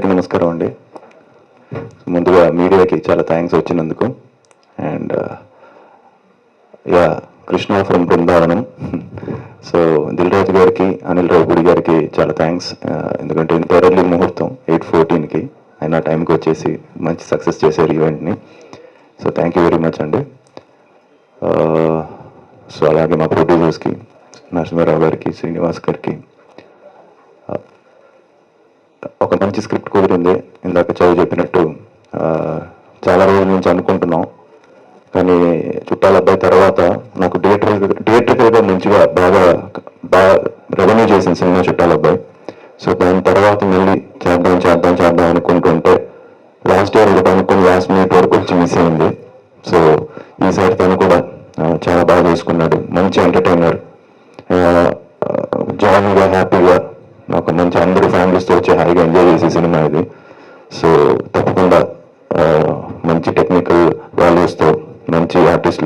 అందరికీ నమస్కారం అండి. ముందుగా మీడియాకి చాలా థ్యాంక్స్ వచ్చినందుకు. అండ్ యా కృష్ణ ఫ్రమ్ బృందావనం. సో దిల్ రాజు గారికి, అనిల్ రావుపూడి గారికి చాలా థ్యాంక్స్. ఎందుకంటే ఇంత ఎర్లీ ముహూర్తం 8:14కి ఆయన టైంకి వచ్చేసి మంచి సక్సెస్ చేశారు ఈవెంట్ని. So thank you very much అండి. సో అలాగే మా ప్రొడ్యూసర్స్కి నరసింహారావు గారికి, శ్రీనివాస్ గారికి. ఒక మంచి స్క్రిప్ట్ కుదిరింది. ఇందాక చదువు చెప్పినట్టు చాలా రోజుల నుంచి అనుకుంటున్నాం, కానీ చుట్టాల అబ్బాయి తర్వాత నాకు థియేటర్గా మంచిగా బాగా రెవెన్యూ చేసిన సినిమా చుట్టాల అబ్బాయి. సో దాని తర్వాత మళ్ళీ చేద్దాం అనుకుంటుంటే లాస్ట్ ఇయర్ ఒకటి అనుకుని లాస్ట్ మినిట్ వరకు వచ్చి మిస్ అయింది. సో ఈసారి తను కూడా చాలా బాగా చేసుకున్నాడు. మంచి ఎంటర్టైనర్, జాలీగా హ్యాపీగా ఒక మంచి అందరూ ఫ్యామిలీస్తో వచ్చి హాయిగా ఎంజాయ్ చేసే సినిమా ఇది. సో తప్పకుండా మంచి టెక్నికల్ వాల్యూస్తో మంచి ఆర్టిస్టులు